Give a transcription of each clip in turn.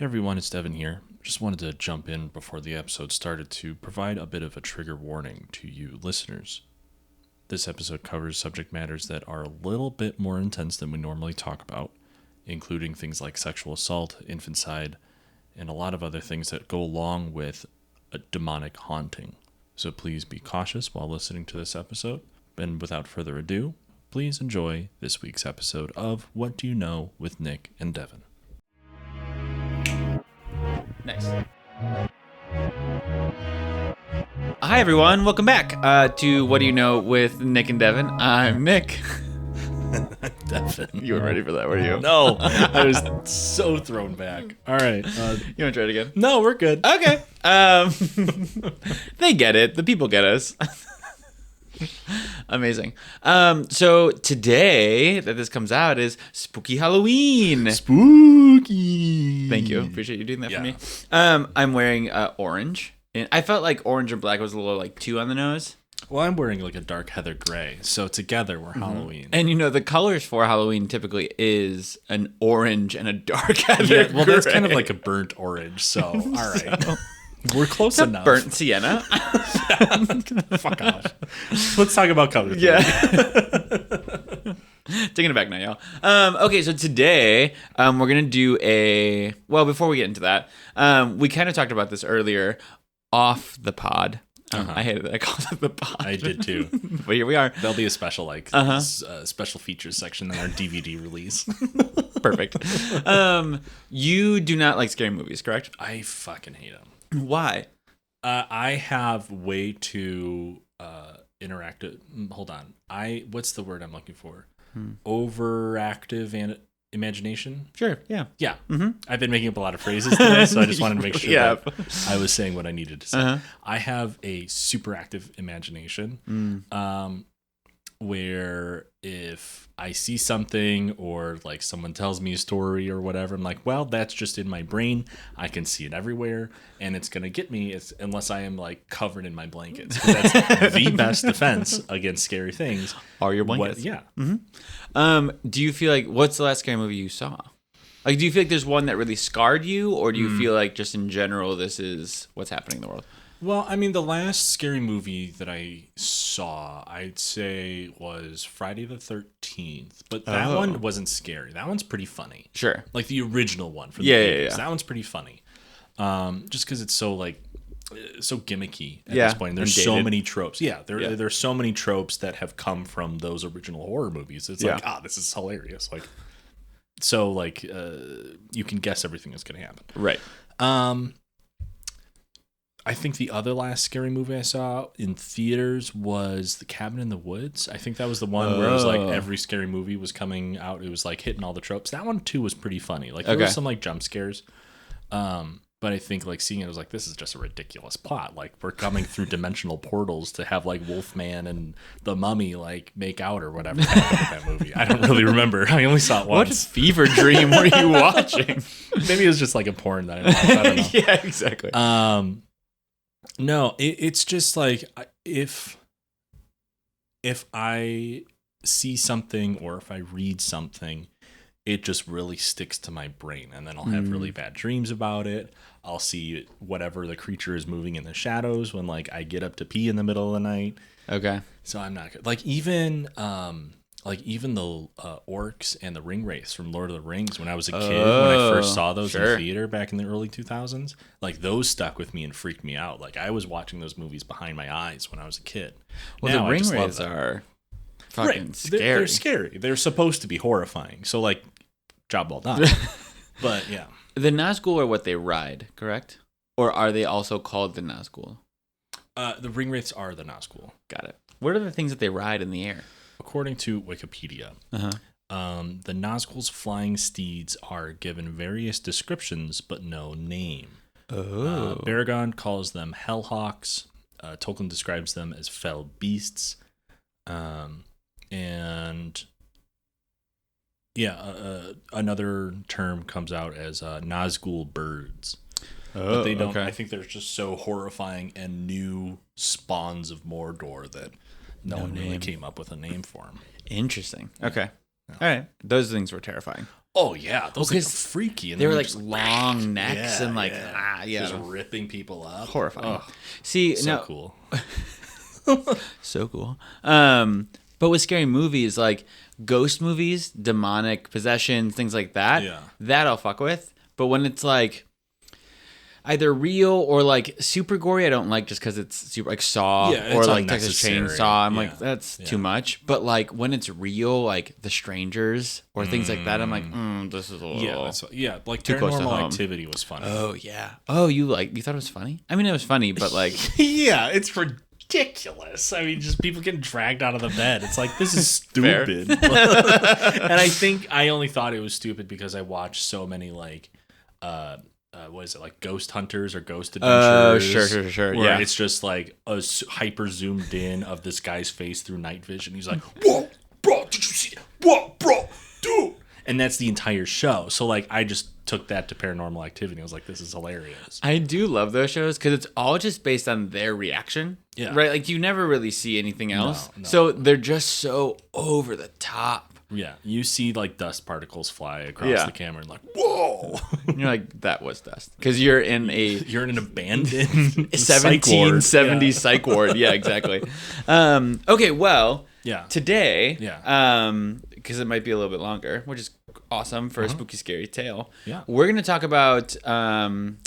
Hey everyone, it's Devin here. Just wanted to jump in before the episode started to provide a bit of a trigger warning to you listeners. This episode covers subject matters that are a little bit more intense than we normally talk about, including things like sexual assault, infanticide, and a lot of other things that go along with a demonic haunting. So please be cautious while listening to this episode. And without further ado, please enjoy this week's episode of What Do You Know with Nick and Devin. Nice. Hi, everyone. Welcome back to What Do You Know with Nick and Devin. I'm Nick. Devin. You weren't ready for that, were you? No, I was so thrown back. All right. You want to try it again? No, we're good. Okay. They get it. The people get us. Amazing. So today that this comes out is Spooky Halloween. Spooky. Thank you. Appreciate you doing that Yeah. for me. I'm wearing orange. And I felt like orange and black was a little like too on the nose. Well, I'm wearing like a dark heather gray, so together we're Halloween. And you know, the colors for Halloween typically is an orange and a dark heather. Yeah, well, that's gray. kind of like a burnt orange. So, all right, we're close It's a enough. burnt sienna. Fuck off. Let's talk about colors. Yeah. Taking it back now, y'all. Okay, so today we're gonna do before we get into that, we kind of talked about this earlier off the pod. I hated that I called it the pod. I did too. But here we are. There'll be a special special features section in our DVD release. Perfect. You do not like scary movies, correct? I fucking hate them. Why? I have way too interactive. Hold on. What's the word I'm looking for? Overactive and imagination. Sure. Yeah. Yeah. I've been making up a lot of phrases today, so I just wanted to make sure Yeah. that I was saying what I needed to say. I have a super active imagination, where if I see something or like someone tells me a story or whatever, I'm like, well, that's just in my brain. I can see it everywhere, and it's gonna get me unless I am like covered in my blankets. 'Cause that's the best defense against scary things. Are your blankets? Yeah. Do you feel like, what's the last scary movie you saw? Like, do you feel like there's one that really scarred you, or do you feel like just in general this is what's happening in the world? Well, I mean, the last scary movie that I saw, I'd say, was Friday the 13th. But that one wasn't scary. That one's pretty funny. Sure. Like the original one from Yeah, the yeah, 80s. yeah. That one's pretty funny. Just because it's so, like, so gimmicky at Yeah, this point. There's and so dated. many tropes. Yeah, there's so many tropes that have come from those original horror movies. It's like, this is hilarious. Like, so, like, you can guess everything that's going to happen. Right. I think the other last scary movie I saw in theaters was The Cabin in the Woods. I think that was the one where it was like every scary movie was coming out. It was like hitting all the tropes. That one too was pretty funny. Like there were some like jump scares. But I think like seeing it, I was like, this is just a ridiculous plot. Like we're coming through dimensional portals to have like Wolfman and the Mummy like make out or whatever happened in that movie. I don't really remember. I only saw it What once. fever dream were you watching? Maybe it was just like a porn that I watched. I don't know. Yeah, exactly. No, it's just like if I see something or if I read something, it just really sticks to my brain, and then I'll have really bad dreams about it. I'll see whatever the creature is moving in the shadows when like I get up to pee in the middle of the night. Okay. So I'm not good. Like even the orcs and the ring wraiths from Lord of the Rings when I was a kid, when I first saw those in theater back in the early 2000s, like those stuck with me and freaked me out. Like I was watching those movies behind my eyes when I was a kid. Well, Now, the I ring just love wraiths them. are fucking scary. They're scary. They're supposed to be horrifying. So like, job well done. But yeah. The Nazgul are what they ride, correct? Or are they also called the Nazgul? The ring wraiths are the Nazgul. Got it. What are the things that they ride in the air? According to Wikipedia, the Nazgul's flying steeds are given various descriptions but no name. Perron calls them hellhawks. Tolkien describes them as fell beasts. Another term comes out as Nazgul birds. But they don't. I think they're just so horrifying and new spawns of Mordor that no one really came up with a name for them. Interesting. Okay. All right. Those things were terrifying. Oh yeah, those things Because are freaky. And They then were they're like just long necks yeah, and like just ripping people up. horrifying. Oh, See, so now cool. so cool. But with scary movies, like ghost movies, demonic possession, things like that, that I'll fuck with. But when it's like either real or like super gory, I don't like just because it's super like Saw or like Texas Chainsaw. I'm like, that's too much. But like when it's real, like The Strangers or things like that, I'm like, this is a little like too close to Paranormal home. Activity was funny. Oh yeah. Oh, you thought it was funny? I mean, it was funny, but like, yeah, it's ridiculous. I mean, just people getting dragged out of the bed. It's like, this is stupid. And I think I only thought it was stupid because I watched so many like what is it, like Ghost Hunters or Ghost Adventures? Sure. Where it's just like a hyper zoomed in of this guy's face through night vision. He's like, "Whoa, bro, did you see that? Whoa, bro, dude!" And that's the entire show. So like, I just took that to Paranormal Activity. I was like, this is hilarious. I do love those shows because it's all just based on their reaction. Yeah. Right? Like you never really see anything else. No. So they're just so over the top. Yeah. You see like dust particles fly across the camera and like, whoa. And you're like, that was dust. Because you're in an abandoned 1770 psych ward. Yeah, exactly. Okay, well, today, because it might be a little bit longer, which is awesome for a spooky, scary tale. Yeah. We're going to talk about an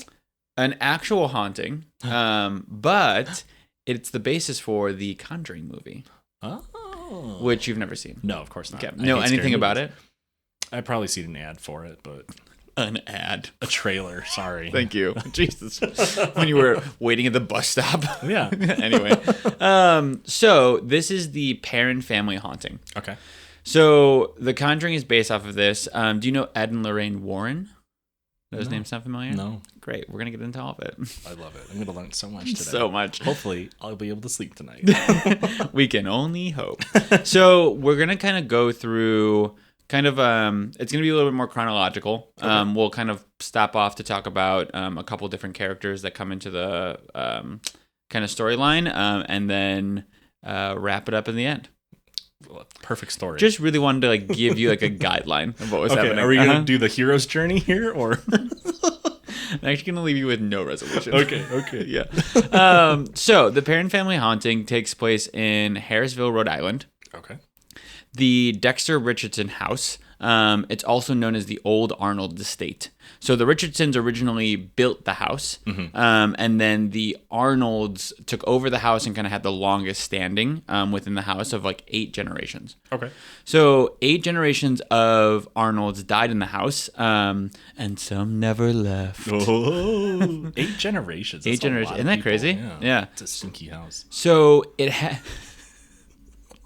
actual haunting, but it's the basis for the Conjuring movie. Oh. Which you've never seen. No, of course not. Okay. No, anything about it? I probably seen an ad for it, but an ad, a trailer. Sorry. Thank you, Jesus. When you were waiting at the bus stop. Yeah. Anyway, so this is the Perron family haunting. Okay. So The Conjuring is based off of this. Do you know Ed and Lorraine Warren? Those names sound familiar? No. Great. We're going to get into all of it. I love it. I'm going to learn so much today. So much. Hopefully, I'll be able to sleep tonight. We can only hope. So we're going to kind of go through kind of, it's going to be a little bit more chronological. Okay. We'll kind of stop off to talk about a couple different characters that come into the kind of storyline and then wrap it up in the end. Perfect story. Just really wanted to like give you like a guideline of what was happening. Are we going to do the hero's journey here or? I'm actually going to leave you with no resolution. Okay. Yeah. So the Perron family haunting takes place in Harrisville, Rhode Island. Okay. The Dexter Richardson house. It's also known as the Old Arnold Estate. So the Richardsons originally built the house, and then the Arnolds took over the house and kind of had the longest standing within the house of like 8 generations. Okay. So 8 generations of Arnolds died in the house, and some never left. Oh, 8 generations. 8 generations. Isn't that crazy? Yeah. It's a stinky house. So it had...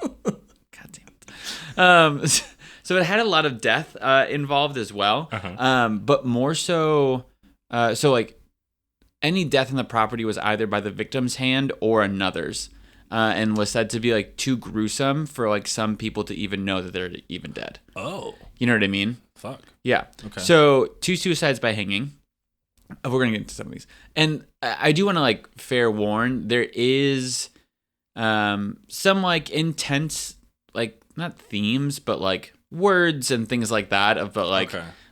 God damn it. So it had a lot of death involved as well, but more so, so like any death in the property was either by the victim's hand or another's, and was said to be like too gruesome for like some people to even know that they're even dead. Oh, you know what I mean? Fuck. Yeah. Okay. So 2 suicides by hanging. We're gonna get into some of these, and I do want to like fair warn. There is some like intense, like not themes, but like words and things like that about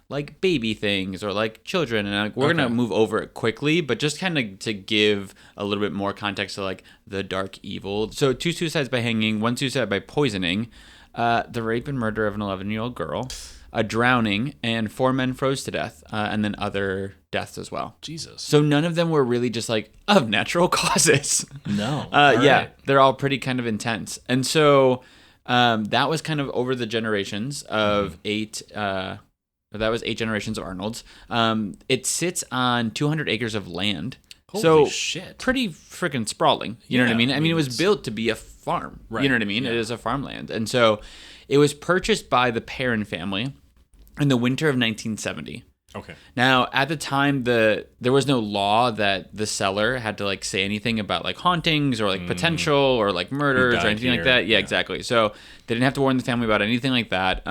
like baby things or like children, and like, we're gonna move over it quickly, but just kind of to give a little bit more context to like the dark evil. So 2 suicides by hanging, 1 suicide by poisoning, the rape and murder of an 11-year-old girl, a drowning, and 4 men froze to death, and then other deaths as well. Jesus. So none of them were really just like of natural causes. No. Yeah, they're all pretty kind of intense, and so. That was kind of over the generations of 8. That was 8 generations of Arnold's. It sits on 200 acres of land. Holy shit. Pretty freaking sprawling. You know what I mean? I mean, it was built to be a farm. Right. You know what I mean? Yeah. It is a farmland. And so it was purchased by the Perron family in the winter of 1970. Okay. Now, at the time, there was no law that the seller had to like say anything about like hauntings or like potential or like murders or anything like that. Yeah, exactly. So they didn't have to warn the family about anything like that.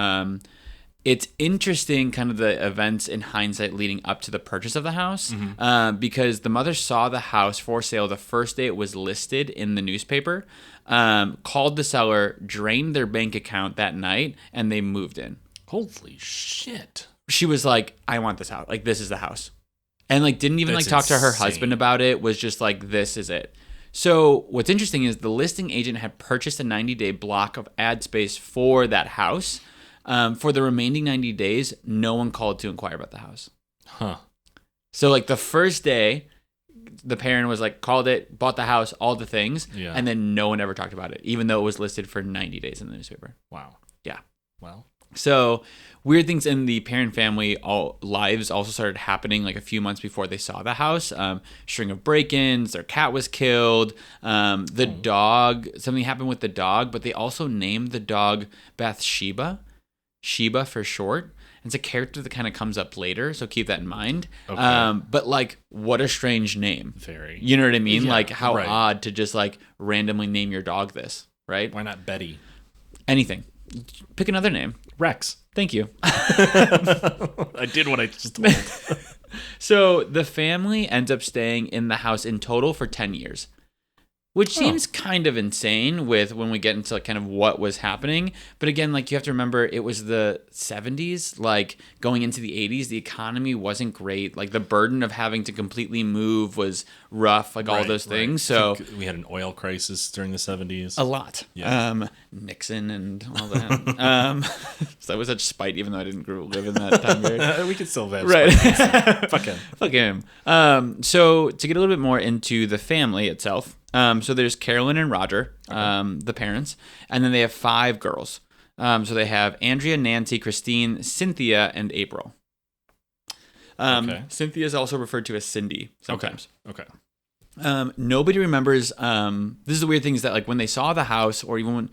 It's interesting, kind of the events in hindsight leading up to the purchase of the house, because the mother saw the house for sale the first day it was listed in the newspaper, called the seller, drained their bank account that night, and they moved in. Holy shit. she was like, I want this house. Like, this is the house. And like didn't even That's like talk to her insane. husband about it, was just like, this is it. So what's interesting is the listing agent had purchased a 90-day block of ad space for that house. For the remaining 90 days, no one called to inquire about the house. Huh. So like the first day, the parent was like, called it, bought the house, all the things, Yeah. and then no one ever talked about it, even though it was listed for 90 days in the newspaper. Wow. Yeah. Well. So weird things in the Perron family lives also started happening like a few months before they saw the house. String of break-ins, their cat was killed. The dog, something happened with the dog, but they also named the dog Bathsheba, Sheba for short. It's a character that kind of comes up later, so keep that in mind. Okay. But like, what a strange name. Very. You know what I mean? Yeah, like, how right. odd to just like randomly name your dog this, right? Why not Betty? Anything. Pick another name. Rex. Thank you. I did what I just told. So the family ends up staying in the house in total for 10 years, which seems kind of insane with when we get into like kind of what was happening. But again, like you have to remember it was the 70s, like going into the 80s, the economy wasn't great. Like the burden of having to completely move was rough, like all those things. So we had an oil crisis during the 70s. a lot. Yeah. Nixon and all that. So that was such spite, even though I didn't live in that time period. We could still have Right. Fuck him. Fuck him. So to get a little bit more into the family itself, so there's Carolyn and Roger, the parents, and then they have 5 girls. So they have Andrea, Nancy, Christine, Cynthia, and April. Cynthia is also referred to as Cindy sometimes. Okay. Nobody remembers. This is the weird thing is that like when they saw the house, or even when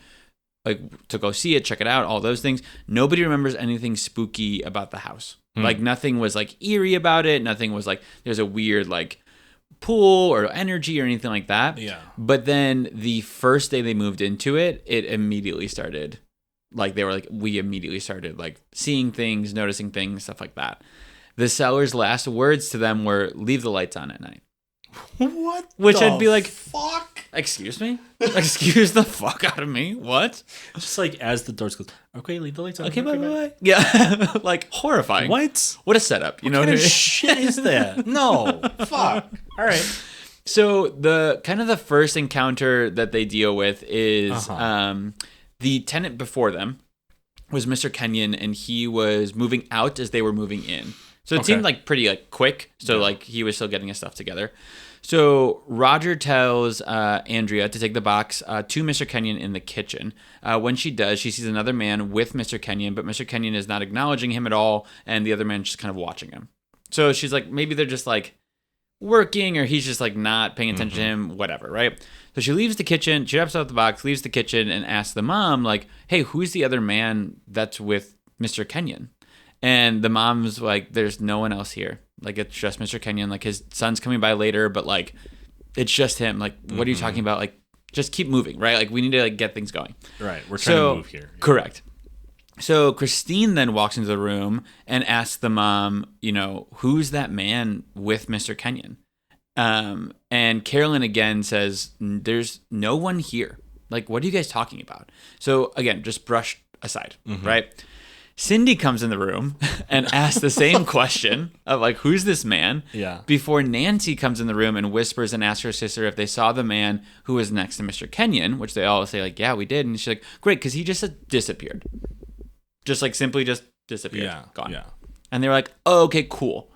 like to go see it, check it out, all those things, nobody remembers anything spooky about the house. Like nothing was like eerie about it. Nothing was like there's a weird like pool or energy or anything like that. Yeah. But then the first day they moved into it, it immediately started like we immediately started like seeing things, noticing things, stuff like that. The seller's last words to them were, leave the lights on at night. What? Which I'd be like, fuck? excuse me? Excuse the fuck out of me? What? Just like as the doors close. Okay, leave the lights on. Okay, bye. Yeah. Like horrifying. What? What a setup. You know What what I kind mean? of shit is that? No. Fuck. All right. So the kind of the first encounter that they deal with is the tenant before them was Mr. Kenyon, and he was moving out as they were moving in. So it seemed like pretty like quick. So like he was still getting his stuff together. So Roger tells Andrea to take the box to Mr. Kenyon in the kitchen. When she does, she sees another man with Mr. Kenyon, but Mr. Kenyon is not acknowledging him at all, and the other man just kind of watching him. So she's like, maybe they're just like working, or he's just like not paying attention to him, whatever, right? So she leaves the kitchen, she wraps up the box, leaves the kitchen, and asks the mom, like, hey, who's the other man that's with Mr. Kenyon? And the mom's like, there's no one else here. Like, it's just Mr. Kenyon. Like, his son's coming by later, but, like, it's just him. Like, what are you talking about? Like, just keep moving, right? Like, we need to, like, get things going. Right. We're trying to move here. Correct. So Christine then walks into the room and asks the mom, you know, who's that man with Mr. Kenyon? And Carolyn again says, there's no one here. Like, what are you guys talking about? So, again, just brush aside, right? Cindy comes in the room and asks the same question of like, who's this man? Yeah. Before Nancy comes in the room and whispers and asks her sister if they saw the man who was next to Mr. Kenyon, which they all say like, yeah, we did. And she's like, great, because he just disappeared. Just like simply just disappeared. Yeah. Gone. Yeah. And they were like, oh, okay, cool.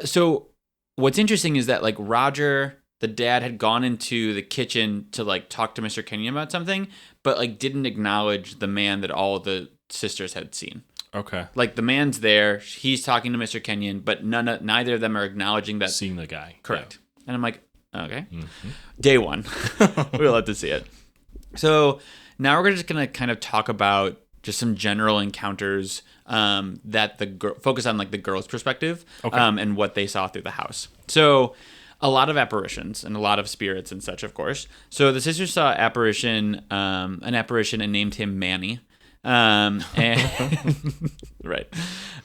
So what's interesting is that like Roger, the dad, had gone into the kitchen to like talk to Mr. Kenyon about something, but like didn't acknowledge the man that all the sisters had seen. Okay. Like the man's there, he's talking to Mr. Kenyon, but neither of them are acknowledging that. Seeing the guy. Correct. Yeah. And I'm like, okay. Day one, we'll have to see it. So now we're just gonna kind of talk about just some general encounters that focus on like the girl's perspective, and what they saw through the house. So a lot of apparitions and a lot of spirits and such, of course. So the sisters saw an apparition and named him Manny. And right.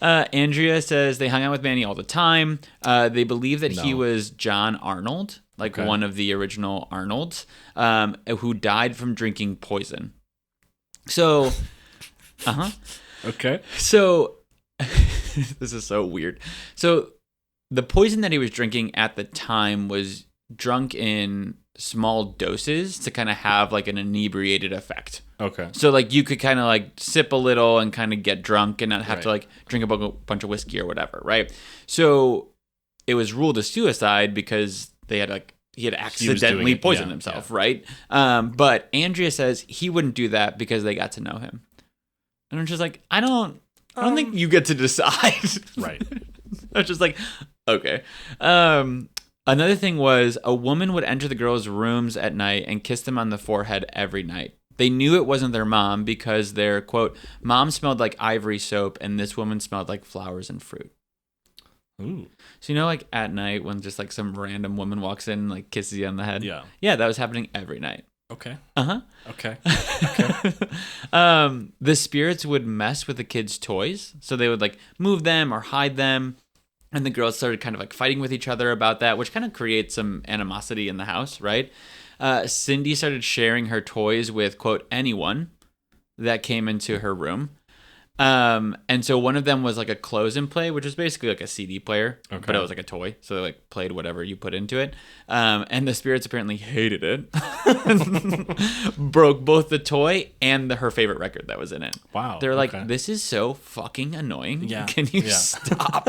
Andrea says they hung out with Manny all the time. They believe that he was John Arnold, like one of the original Arnolds, who died from drinking poison. So, Okay. So This is so weird. So the poison that he was drinking at the time was drunk in small doses to kind of have like an inebriated effect. Okay. So like you could kind of like sip a little and kind of get drunk and not have to like drink a bunch of whiskey or whatever, right? So it was ruled a suicide because he had accidentally poisoned himself, right? But Andrea says he wouldn't do that because they got to know him. And I'm just like, I don't think you get to decide. Right. I was just like, okay. Another thing was a woman would enter the girls' rooms at night and kiss them on the forehead every night. They knew it wasn't their mom because their, quote, mom smelled like ivory soap and this woman smelled like flowers and fruit. Ooh. So, like at night when just like some random woman walks in and like kisses you on the head? Yeah. Yeah, that was happening every night. Okay. Uh-huh. Okay. The spirits would mess with the kids' toys. So they would like move them or hide them. And the girls started kind of like fighting with each other about that, which kind of creates some animosity in the house, right? Cindy started sharing her toys with, quote, anyone that came into her room. And so one of them was like a close and play, which is basically like a CD player, but it was like a toy. So they like played whatever you put into it. And the spirits apparently hated it. Broke both the toy and her favorite record that was in it. Wow. They're like, this is so fucking annoying. Yeah. Can you stop?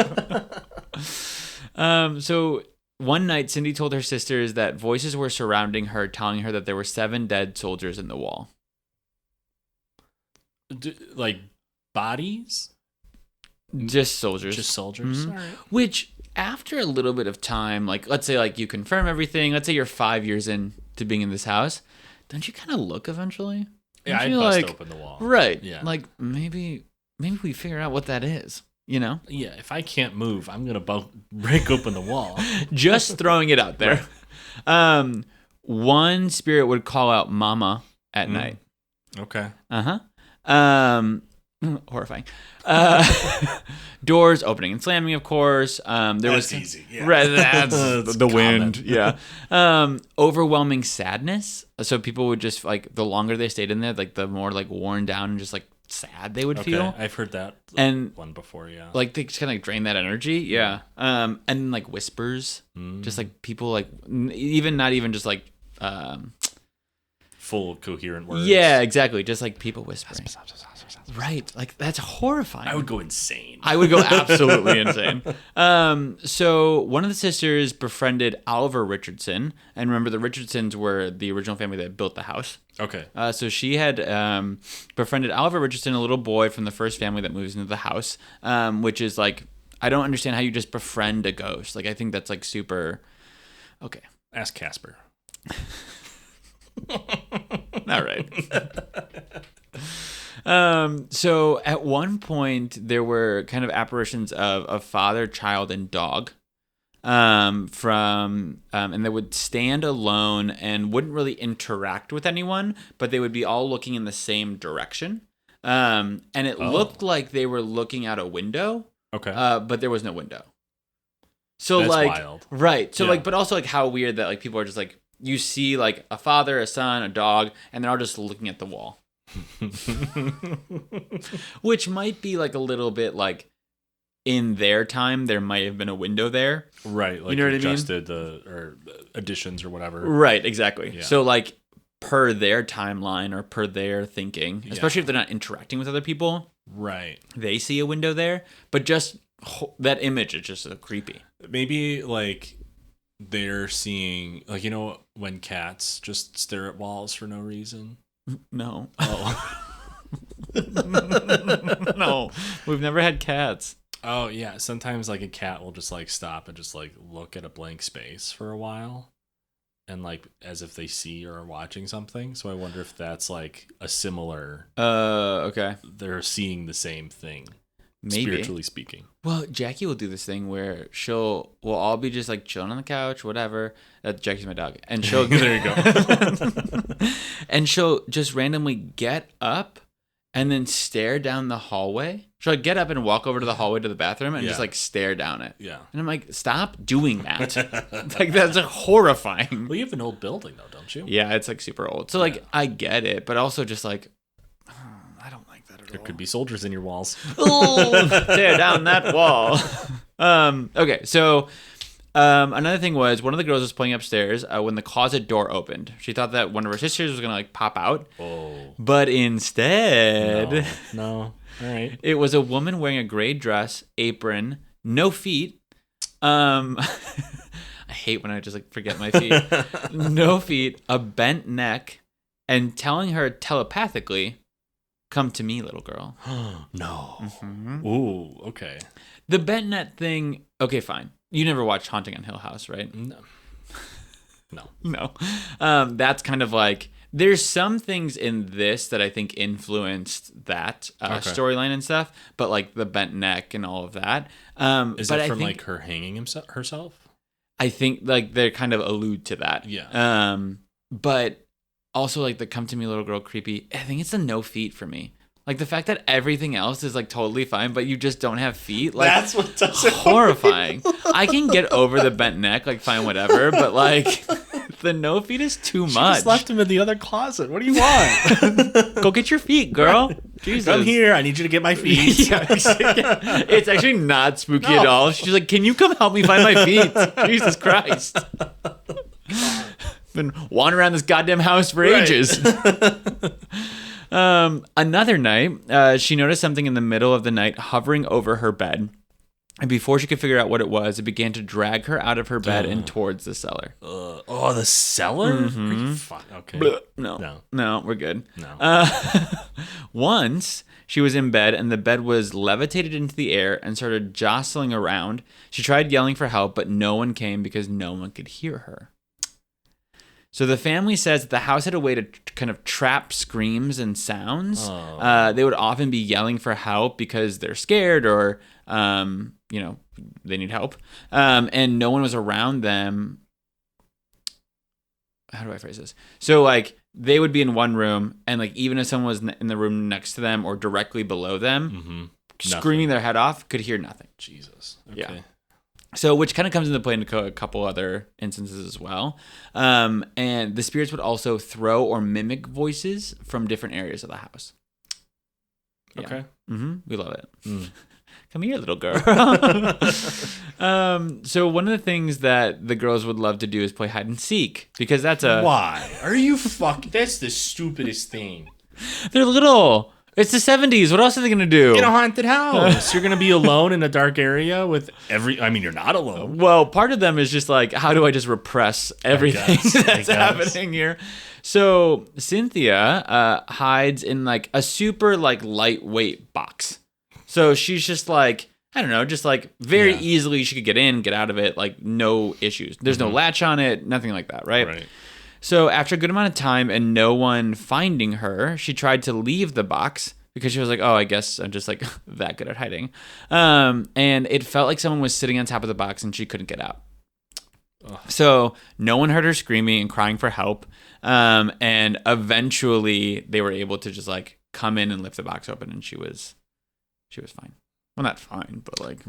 So one night, Cindy told her sisters that voices were surrounding her, telling her that there were 7 dead soldiers in the wall. Like bodies? Just soldiers. Just soldiers. Mm-hmm. All right. Which, after a little bit of time, like let's say like you confirm everything. Let's say you're 5 years into being in this house. Don't you kind of look eventually? Yeah, I'd bust open the wall. Right. Yeah. Like maybe we figure out what that is. You know? Yeah, if I can't move, I'm going to break open the wall. Just throwing it out there. Right. One spirit would call out mama at night. Okay. Uh-huh. Horrifying. Doors opening and slamming, of course. That's easy. Yeah. Right, that's the wind. Yeah. Overwhelming sadness. So people would just like the longer they stayed in there, like the more like worn down and just like sad they would feel. I've heard that one before. Yeah. Like they just kind of like drain that energy. Yeah. And like whispers, just like people like not even just like full coherent words. Yeah, exactly. Just like people whispering. Right. Like that's horrifying. I would go insane. I would go absolutely insane. So one of the sisters befriended Oliver Richardson. And remember, the Richardsons were the original family that built the house. Okay. So she had befriended Oliver Richardson, a little boy from the first family that moves into the house, which is like, I don't understand how you just befriend a ghost. Like, I think that's like super... Okay. Ask Casper. All right. So at one point there were kind of apparitions of a father, child, and dog, and they would stand alone and wouldn't really interact with anyone, but they would be all looking in the same direction. And it looked like they were looking out a window. Okay. But there was no window. So that's like, wild. Right. So like, but also like how weird that like people are just like, you see like a father, a son, a dog, and they're all just looking at the wall. Which might be like a little bit like in their time there might have been a window there, right? Like, you know what adjusted I mean? Or additions or whatever, right? Exactly. Yeah. So like per their timeline or per their thinking, especially if they're not interacting with other people, right? They see a window there, but just that image is just so creepy. Maybe like they're seeing, like, you know, when cats just stare at walls for no reason. No. Oh. No, we've never had cats. Oh yeah, sometimes like a cat will just like stop and just like look at a blank space for a while, and like as if they see or are watching something. So I wonder if that's like a similar. Okay. They're seeing the same thing. Maybe. Spiritually speaking. Well, Jackie will do this thing where we'll all be just like chilling on the couch, whatever. Jackie's my dog. And she'll there you go. And she'll just randomly get up and then stare down the hallway. She'll like get up and walk over to the hallway to the bathroom and just like stare down it. Yeah. And I'm like, stop doing that. Like that's horrifying. Well, you have an old building though, don't you? Yeah, it's like super old. So like I get it, but also just like I don't like that at There could be soldiers in your walls. Ooh, tear down that wall. Okay, so another thing was one of the girls was playing upstairs when the closet door opened. She thought that one of her sisters was gonna like pop out, but instead, no. All right, it was a woman wearing a gray dress, apron, no feet. I hate when I just like forget my feet. No feet, a bent neck, and telling her telepathically, "Come to me, little girl." No. Mm-hmm. Ooh, okay. The bent neck thing, okay, fine. You never watched Haunting on Hill House, right? No. That's kind of like, there's some things in this that I think influenced that storyline and stuff, but like the bent neck and all of that. Is it from like her hanging herself? I think like they kind of allude to that. Yeah. But also like the "come to me, little girl" creepy. I think it's the no feet for me. Like the fact that everything else is like totally fine, but you just don't have feet. Like that's what does it. Horrifying. I can get over the bent neck, like fine, whatever. But like the no feet is too much. Just left him in the other closet. What do you want? Go get your feet, girl. Jesus. Come here. I need you to get my feet. Yeah. It's actually not spooky at all. She's like, "Can you come help me find my feet?" Jesus Christ. Been wandering around this goddamn house for ages. Another night, she noticed something in the middle of the night hovering over her bed. And before she could figure out what it was, it began to drag her out of her bed and towards the cellar. Oh, the cellar? Mm-hmm. Okay. No, we're good. No. Once, she was in bed and the bed was levitated into the air and started jostling around. She tried yelling for help, but no one came because no one could hear her. So the family says that the house had a way to kind of trap screams and sounds. They would often be yelling for help because they're scared or, they need help. And no one was around them. How do I phrase this? So like they would be in one room and like even if someone was in the room next to them or directly below them, screaming their head off, could hear nothing. Jesus. Okay. Yeah. So, which kind of comes into play in a couple other instances as well. And the spirits would also throw or mimic voices from different areas of the house. Yeah. Okay. We love it. Come here, little girl. So one of the things that the girls would love to do is play hide and seek because that's Why? Are you That's the stupidest thing. They're little. It's the 70s. What else are they going to do? In a haunted house. You're going to be alone in a dark area with you're not alone. Well, part of them is just like, how do I just repress everything that's happening here? So Cynthia hides in like a super like lightweight box. So she's just like, I don't know, just like very easily she could get in, get out of it, like no issues. There's no latch on it, nothing like that, right? So after a good amount of time and no one finding her, she tried to leave the box because she was like, oh, I guess I'm just like that good at hiding. And it felt like someone was sitting on top of the box and she couldn't get out. Ugh. So no one heard her screaming and crying for help. And eventually they were able to just like come in and lift the box open and she was fine. Well, not fine, but like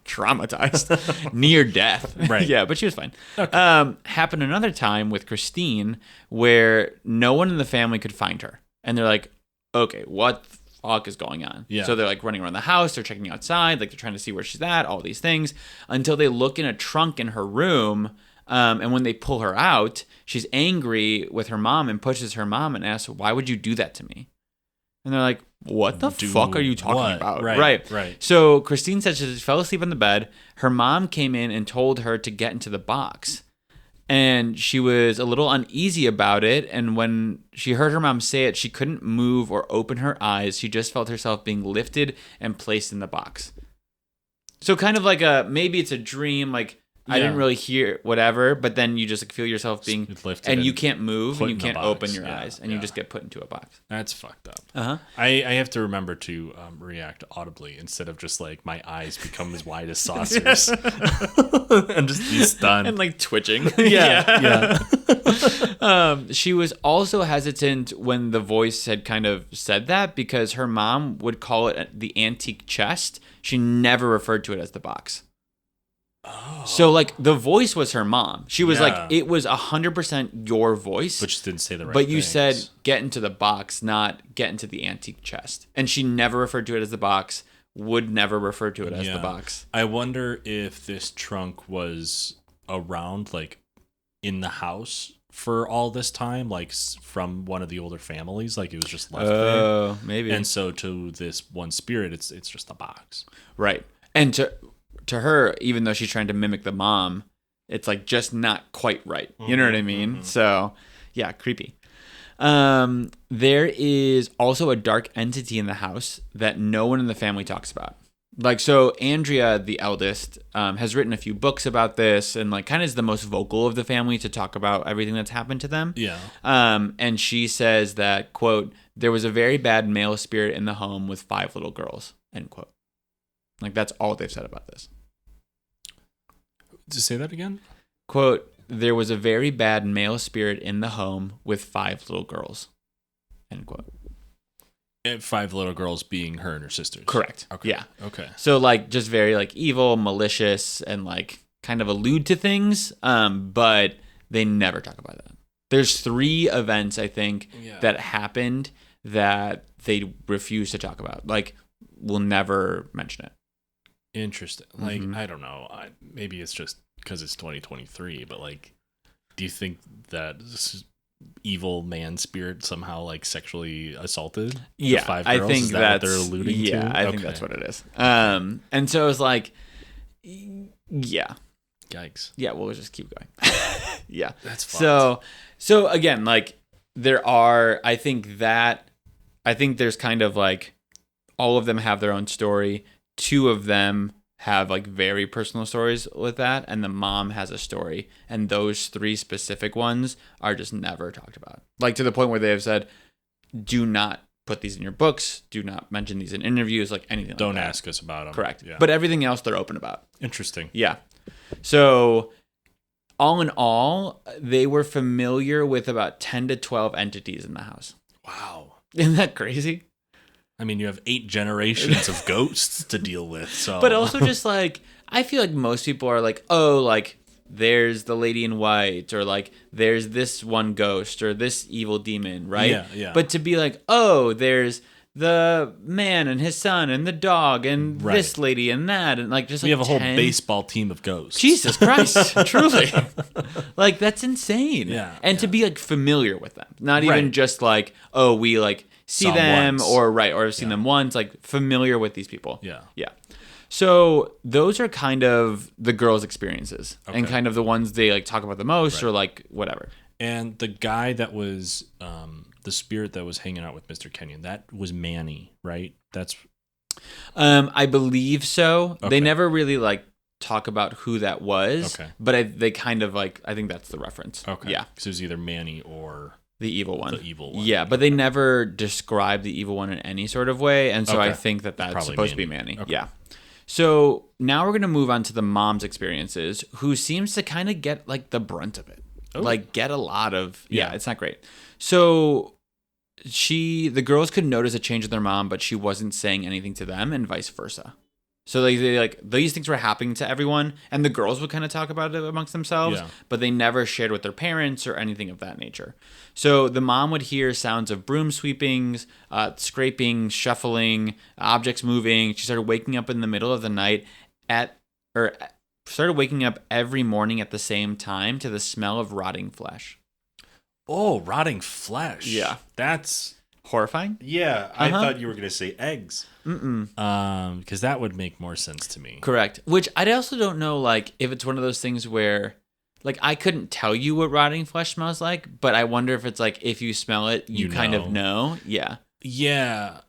traumatized, near death. Right. Yeah, but she was fine. Okay. Happened another time with Christine where no one in the family could find her. And they're like, okay, what the fuck is going on? Yeah. So they're like running around the house. They're checking outside. Like they're trying to see where she's at, all these things until they look in a trunk in her room. And when they pull her out, she's angry with her mom and pushes her mom and asks, why would you do that to me? And they're like, what the fuck are you talking about? Right. So Christine said she fell asleep on the bed. Her mom came in and told her to get into the box. And she was a little uneasy about it. And when she heard her mom say it, she couldn't move or open her eyes. She just felt herself being lifted and placed in the box. So kind of like maybe it's a dream, like I didn't really hear whatever, but then you just like feel yourself being lifted and you can't move and you can't open your eyes and you just get put into a box. That's fucked up. Uh-huh. I have to remember to react audibly instead of just like my eyes become as wide as saucers and just be stunned and like twitching. Yeah. She was also hesitant when the voice had kind of said that because her mom would call it the antique chest. She never referred to it as the box. Oh. So like the voice was her mom. She was Yeah. like, it was 100% your voice. But she didn't say the right But you things. said get into the box, not get into the antique chest. And she never referred to it as the box, would never refer to it as the box. I wonder if this trunk was around, like, in the house for all this time, like from one of the older families, like it was just left there. Oh, maybe. And so to this one spirit, it's just a box. Right. And to her, even though she's trying to mimic the mom, it's like just not quite right. You know what I mean? Mm-hmm. So, yeah, creepy. There is also a dark entity in the house that no one in the family talks about. Like, so Andrea, the eldest, has written a few books about this and like kind of is the most vocal of the family to talk about everything that's happened to them. Yeah. And she says that, quote, there was a very bad male spirit in the home with 5 little girls, end quote. Like, that's all they've said about this. Did you say that again? Quote, there was a very bad male spirit in the home with 5 little girls, end quote. And 5 little girls being her and her sisters. Correct. Okay. Yeah. Okay. So, like, just very, like, evil, malicious, and, like, kind of allude to things, but they never talk about that. There's 3 events, I think, that happened that they refuse to talk about. Like, we'll never mention it. Interesting. Like, I don't know. Maybe it's just because it's 2023, but, like, do you think that this evil man spirit somehow, like, sexually assaulted the 5 girls? I think is that what they're alluding to? Yeah, I think that's what it is. And so it was like, yeah. Yikes. Yeah, we'll just keep going. Yeah. That's fucked. So again, like, I think there's kind of like, all of them have their own story. 2 of them have like very personal stories with that, and the mom has a story, and those 3 specific ones are just never talked about. Like, to the point where they have said, do not put these in your books, do not mention these in interviews, like anything Don't like that. ask us about them. Correct. Yeah. But everything else they're open about. Interesting. Yeah. So all in all, they were familiar with about 10 to 12 entities in the house. Wow. Isn't that crazy? I mean, you have 8 generations of ghosts to deal with. So, But also just like, I feel like most people are like, oh, like, there's the lady in white, or like, there's this one ghost, or this evil demon, right? Yeah, yeah. But to be like, oh, there's the man and his son and the dog and this lady and that, and like, just we like have a whole 10. baseball team of ghosts. Jesus Christ, truly. Like, that's insane. Yeah, And to yeah. be like familiar with them, not even Right. just like, oh, we like see Saw them once. or have seen them once, like familiar with these people. Yeah. Yeah. So those are kind of the girls' experiences and Okay. kind of the ones they like talk about the most, or like whatever. And the guy that was the spirit that was hanging out with Mr. Kenyon, that was Manny, right? That's I believe so. Okay. They never really like talk about who that was. Okay. But they kind of like, I think that's the reference. okay. Yeah. So it was either Manny or The evil one. the evil one. Yeah, but they never describe the evil one in any sort of way, and so I Okay. think that's Probably supposed to be Manny. Okay. Yeah. So now we're gonna move on to the mom's experiences, who seems to kind of get like the brunt of it, Oh. like get a lot of Yeah. It's not great. So the girls could notice a change in their mom, but she wasn't saying anything to them, and vice versa. So like these things were happening to everyone, and the girls would kind of talk about it amongst themselves, Yeah. but they never shared with their parents or anything of that nature. So the mom would hear sounds of broom sweepings, scraping, shuffling, objects moving. She started waking up in the middle of the night started waking up every morning at the same time to the smell of rotting flesh. Oh, rotting flesh. Yeah. That's Horrifying? yeah. I Uh-huh. thought you were gonna say eggs. Because that would make more sense to me. Correct. Which I also don't know, like, if it's one of those things where, like, I couldn't tell you what rotting flesh smells like, but I wonder if it's like, if you smell it, you kind of know. Yeah. Yeah.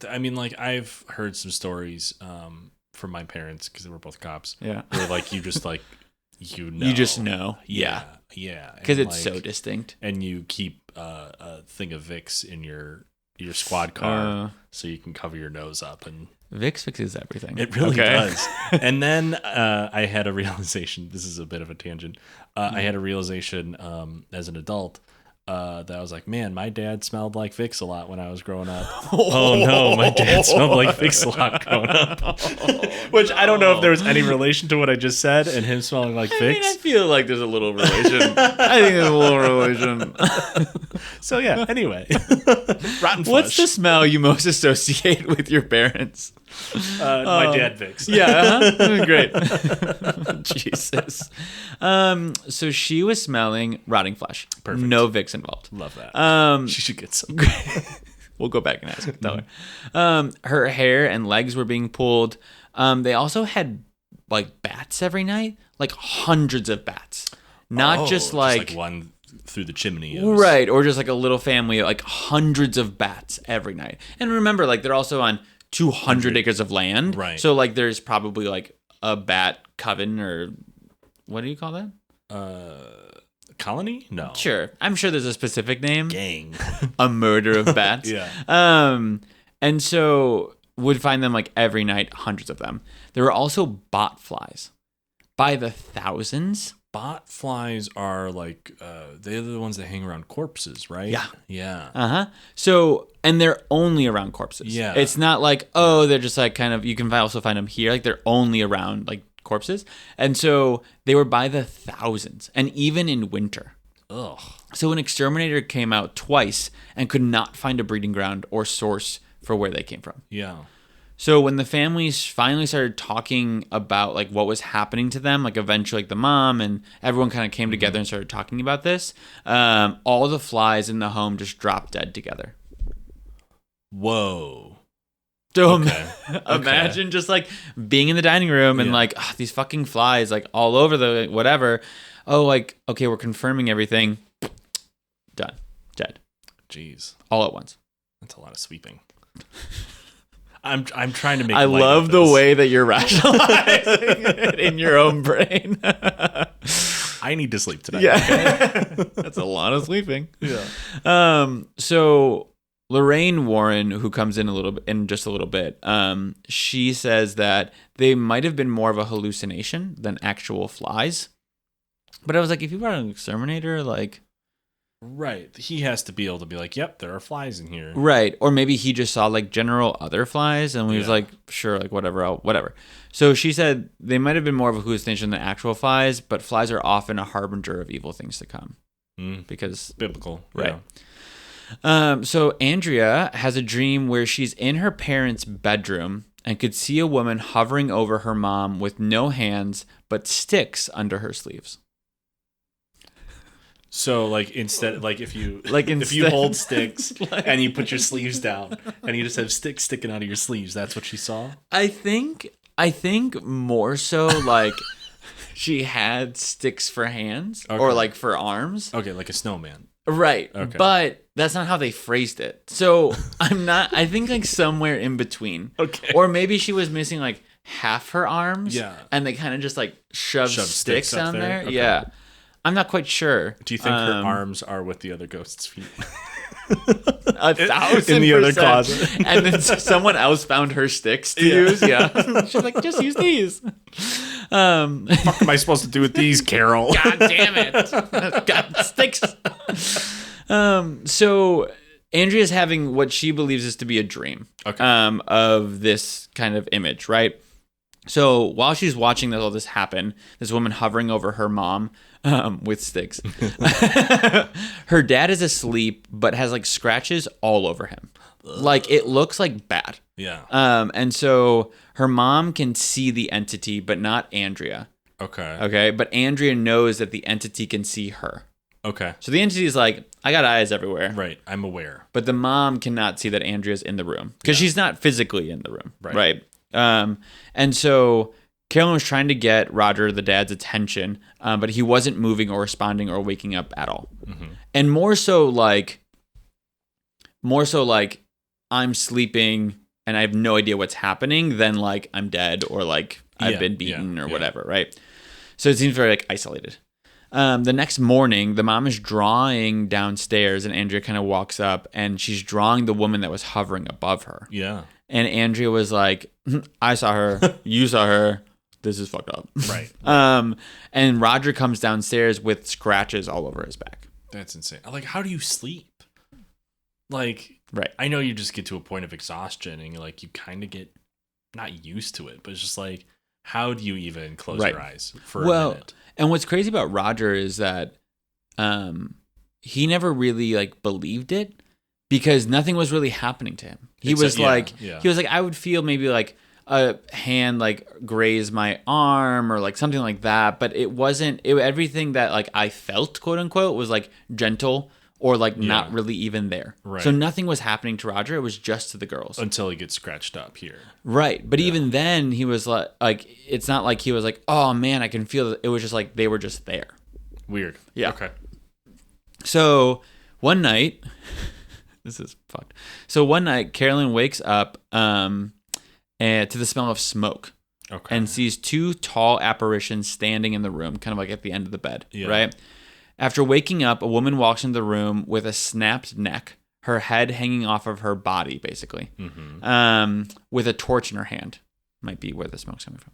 I mean, like, I've heard some stories from my parents because they were both cops. Yeah. Where like you just like you know. You just know. Yeah. Because And, it's like, so distinct. And you keep a thing of Vicks in your squad car so you can cover your nose up, and Vicks fixes everything. it really does. And then I had a realization. This is a bit of a tangent. I had a realization as an adult. that I was like, man, my dad smelled like Vicks a lot when I was growing up. Oh no, my dad smelled like Vicks a lot growing up. Which I don't know if there was any relation to what I just said and him smelling like Vicks. I mean, I feel like there's a little relation. I think there's a little relation. So yeah, anyway. Rotten flesh. What's the smell you most associate with your parents? My dad Vicks. Yeah, great. Jesus. So she was smelling rotting flesh. Perfect. No Vicks involved. Love that. She should get some. We'll go back and ask. Tell her. Her hair and legs were being pulled. They also had like bats every night, like hundreds of bats. Not just like one through the chimney. Right, or just like a little family, like hundreds of bats every night. And remember, like they're also on 200 acres of land. Right. So like there's probably like a bat coven, or what do you call that? Colony? No. Sure. I'm sure there's a specific name. Gang. A murder of bats. Yeah. And so would find them like every night, hundreds of them. There were also bot flies by the thousands. Bot flies are like, they're the ones that hang around corpses, right? Yeah. Yeah. Uh-huh. So, and they're only around corpses. Yeah. It's not like, oh, they're just like kind of, you can also find them here. Like they're only around like corpses. And so they were by the thousands, and even in winter. Ugh. So an exterminator came out twice and could not find a breeding ground or source for where they came from. Yeah. So when the families finally started talking about like what was happening to them, like eventually like the mom and everyone kind of came together and started talking about this, all the flies in the home just dropped dead together. Whoa. So Okay. imagine just like being in the dining room and like these fucking flies like all over the whatever. Oh, like, okay, we're confirming everything. Done. Dead. Jeez. All at once. That's a lot of sweeping. I'm trying to make. I love the way that you're rationalizing it in your own brain. I need to sleep tonight. Yeah, that's a lot of sleeping. Yeah. So Lorraine Warren, who comes in just a little bit, she says that they might have been more of a hallucination than actual flies. But I was like, if you brought an exterminator, like. Right. He has to be able to be like, yep, there are flies in here. Right. Or maybe he just saw like general other flies and he was like, sure, like whatever. So she said they might have been more of a hallucination than actual flies, but flies are often a harbinger of evil things to come. Because biblical. Right. Yeah. So Andrea has a dream where she's in her parents' bedroom and could see a woman hovering over her mom with no hands, but sticks under her sleeves. So like instead, like if you hold sticks and you put your sleeves down and you just have sticks sticking out of your sleeves, that's what she saw. I think more so like she had sticks for hands or like for arms. Okay, like a snowman. Right. Okay. But that's not how they phrased it. So I think like somewhere in between. Okay. Or maybe she was missing like half her arms. Yeah. And they kind of just like shoved sticks up down there. Okay. Yeah. I'm not quite sure. Do you think her arms are with the other ghost's feet? 1,000% in the other closet. And then someone else found her sticks to use. Yeah. She's like, just use these. What am I supposed to do with these, Carol? God damn it. God, sticks. So Andrea's having what she believes is to be a dream of this kind of image, right? So while she's watching all this happen, this woman hovering over her mom with sticks, her dad is asleep but has like scratches all over him. Like it looks like bad. Yeah. And so her mom can see the entity, but not Andrea. Okay. Okay. But Andrea knows that the entity can see her. Okay. So the entity is like, I got eyes everywhere. Right. I'm aware. But the mom cannot see that Andrea's in the room because she's not physically in the room. Right. And so Carolyn was trying to get Roger, the dad's, attention, but he wasn't moving or responding or waking up at all. Mm-hmm. And more so like I'm sleeping and I have no idea what's happening than like I'm dead or like I've been beaten or whatever, right? So it seems very like isolated. The next morning, the mom is drawing downstairs and Andrea kind of walks up and she's drawing the woman that was hovering above her. Yeah. And Andrea was like, I saw her, you saw her, this is fucked up. Right. And Roger comes downstairs with scratches all over his back. That's insane. Like, how do you sleep? Like, Right. I know you just get to a point of exhaustion and like you kind of get not used to it, but it's just like, how do you even close your eyes for a minute? And what's crazy about Roger is that he never really like believed it because nothing was really happening to him. He was like, I would feel maybe like a hand like graze my arm or like something like that, but it wasn't. Everything that like I felt, quote unquote, was like gentle or like not really even there. Right. So nothing was happening to Roger. It was just to the girls until he gets scratched up here. Right. But even then he was like, it's not like he was like, oh man, I can feel it. It was just like, they were just there. Weird. Yeah. Okay. So one night, this is fucked. So one night Carolyn wakes up, and to the smell of smoke. Okay. And sees two tall apparitions standing in the room, kind of like at the end of the bed. Yeah. Right. After waking up, a woman walks into the room with a snapped neck, her head hanging off of her body, basically, with a torch in her hand. Might be where the smoke's coming from.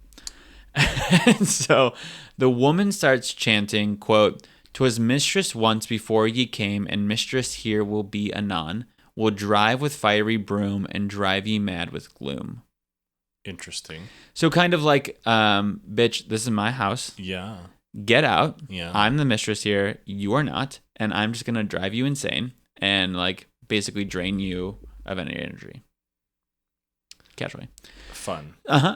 And so the woman starts chanting, quote, "'Twas mistress once before ye came, and mistress here will be anon. Will drive with fiery broom and drive ye mad with gloom." Interesting. So kind of like, bitch, this is my house. Yeah. Get out. Yeah. I'm the mistress here. You are not. And I'm just going to drive you insane and like basically drain you of any energy. Casually. Fun. Uh-huh.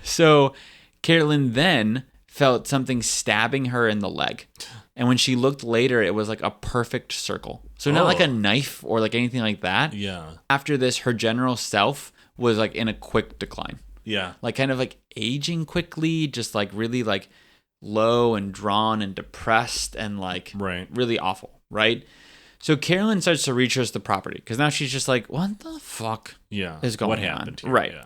So Carolyn then felt something stabbing her in the leg. And when she looked later, it was like a perfect circle. So not like a knife or like anything like that. Yeah. After this, her general self was like in a quick decline. Yeah. Like kind of like aging quickly, just like really like low and drawn and depressed and like really awful, right? So Carolyn starts to research the property because now she's just like, what the fuck is going on? What happened here? Right. Yeah.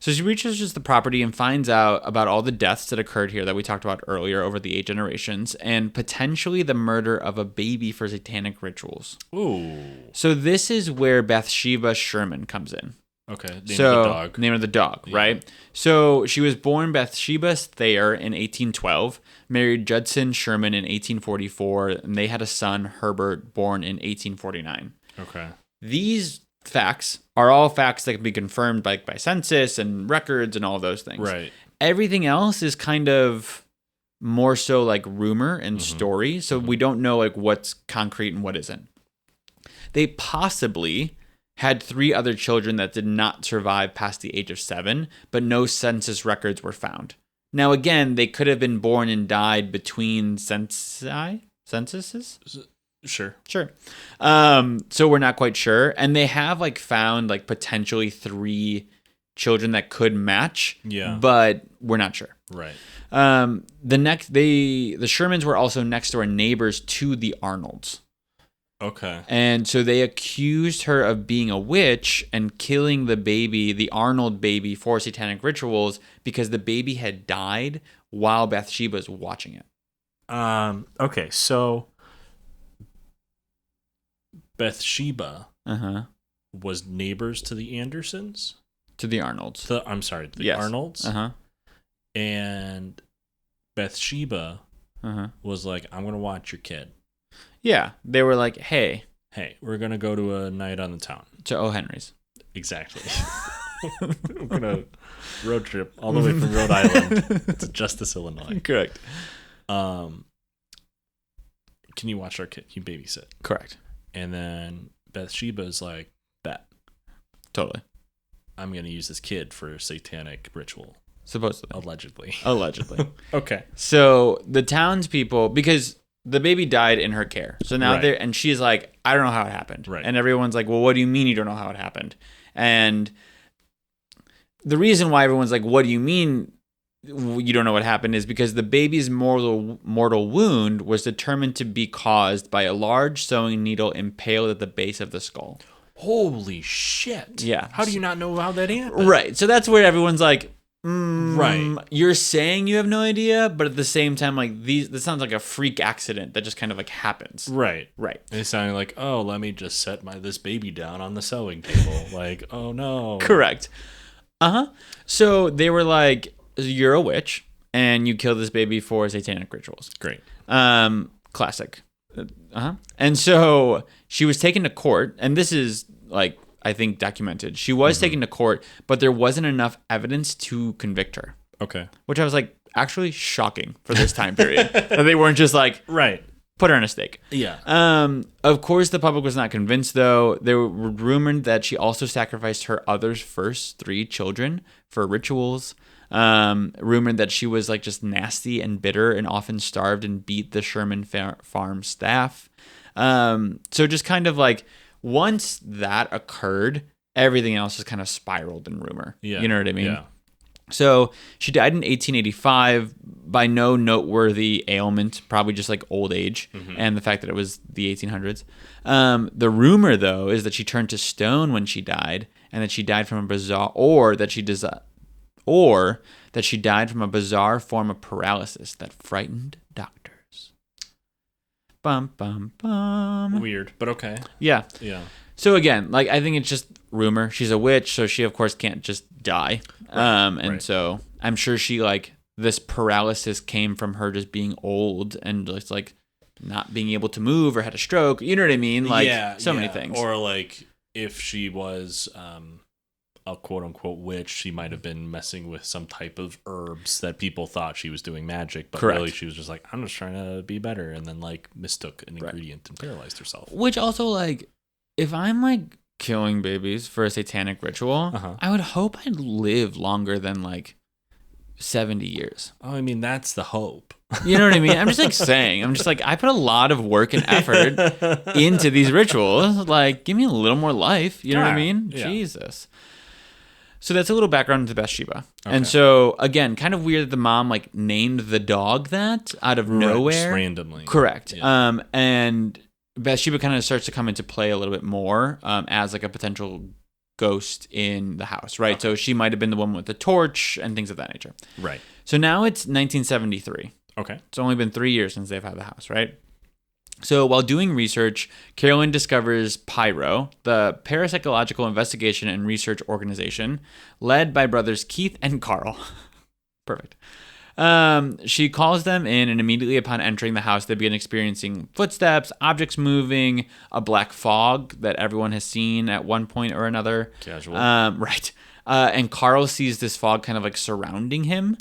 So she researches the property and finds out about all the deaths that occurred here that we talked about earlier over the 8 generations and potentially the murder of a baby for satanic rituals. Ooh. So this is where Bathsheba Sherman comes in. Okay, name of the dog, right? So she was born Bathsheba Thayer in 1812, married Judson Sherman in 1844, and they had a son, Herbert, born in 1849. Okay. These facts are all facts that can be confirmed by census and records and all of those things. Right. Everything else is kind of more so like rumor and story, so we don't know like what's concrete and what isn't. They possibly had 3 other children that did not survive past the age of 7, but no census records were found. Now, again, they could have been born and died between censuses? Sure. So we're not quite sure. And they have like found like potentially 3 children that could match, but we're not sure. Right. The Shermans were also next door neighbors to the Arnolds. Okay. And so they accused her of being a witch and killing the baby, the Arnold baby, for satanic rituals because the baby had died while Bathsheba was watching it. Okay, so Bathsheba was neighbors to the Andersons? To the Arnolds. The Arnolds? Uh-huh. And Bathsheba was like, I'm going to watch your kid. Yeah, they were like, hey, we're going to go to a night on the town. To O. Henry's. Exactly. We're going to road trip all the way from Rhode Island to Justice, Illinois. Correct. Can you watch our kid? You babysit. Correct. And then Bathsheba is like, bet. Totally. I'm going to use this kid for satanic ritual. Supposedly. Allegedly. Okay. So the townspeople, because the baby died in her care. So now and she's like, I don't know how it happened. Right. And everyone's like, well, what do you mean you don't know how it happened? And the reason why everyone's like, what do you mean you don't know what happened is because the baby's mortal wound was determined to be caused by a large sewing needle impaled at the base of the skull. Holy shit. Yeah. How do you not know how that happened? Right. So that's where everyone's like, right. You're saying you have no idea, but at the same time, like this sounds like a freak accident that just kind of like happens. Right. Right. And it sounded like, oh, let me just set this baby down on the sewing table. Like, oh no. Correct. So they were like, you're a witch and you killed this baby for satanic rituals. Great. Classic. And so she was taken to court, and this is like, I think, documented. She was taken to court, but there wasn't enough evidence to convict her. Okay. Which I was like, actually shocking for this time period. That they weren't just like, right, put her on a stake. Yeah. Of course, the public was not convinced, though. There were rumored that she also sacrificed her other's first 3 children for rituals. Rumored that she was like just nasty and bitter and often starved and beat the Sherman farm staff. So just kind of like once that occurred, everything else just kind of spiraled in rumor. Yeah. You know what I mean? Yeah. So she died in 1885 by no noteworthy ailment, probably just like old age and the fact that it was the 1800s. The rumor, though, is that she turned to stone when she died, and that she died from a bizarre, or that she died from a bizarre form of paralysis that frightened doctors. Bum bum bum. Weird, but okay. Yeah. Yeah. So again, like I think it's just rumor. She's a witch, so she of course can't just die. Right. So I'm sure she like this paralysis came from her just being old and just like not being able to move or had a stroke. You know what I mean? Like many things. Or like if she was a quote unquote witch, she might have been messing with some type of herbs that people thought she was doing magic, but really she was just like, I'm just trying to be better, and then like mistook an ingredient and paralyzed herself. Which also like, if I'm like killing babies for a satanic ritual, I would hope I'd live longer than like 70 years. Oh, I mean, that's the hope. You know what I mean? I'm just like saying, I'm just like, I put a lot of work and effort into these rituals. Like, give me a little more life. You know what I mean? Yeah. Jesus. So that's a little background into Bathsheba. Okay. And so, again, kind of weird that the mom like named the dog that out of nowhere. Just randomly. Correct. Yeah. And Bathsheba kind of starts to come into play a little bit more as like a potential ghost in the house, right? Okay. So she might have been the woman with the torch and things of that nature. Right. So now it's 1973. Okay. It's only been 3 years since they've had the house, right? So while doing research, Carolyn discovers PIRO, the Parapsychological Investigation and Research Organization, led by brothers Keith and Carl. Perfect. She calls them in, and immediately upon entering the house, they begin experiencing footsteps, objects moving, a black fog that everyone has seen at one point or another. Casual. Right. And Carl sees this fog kind of like surrounding him,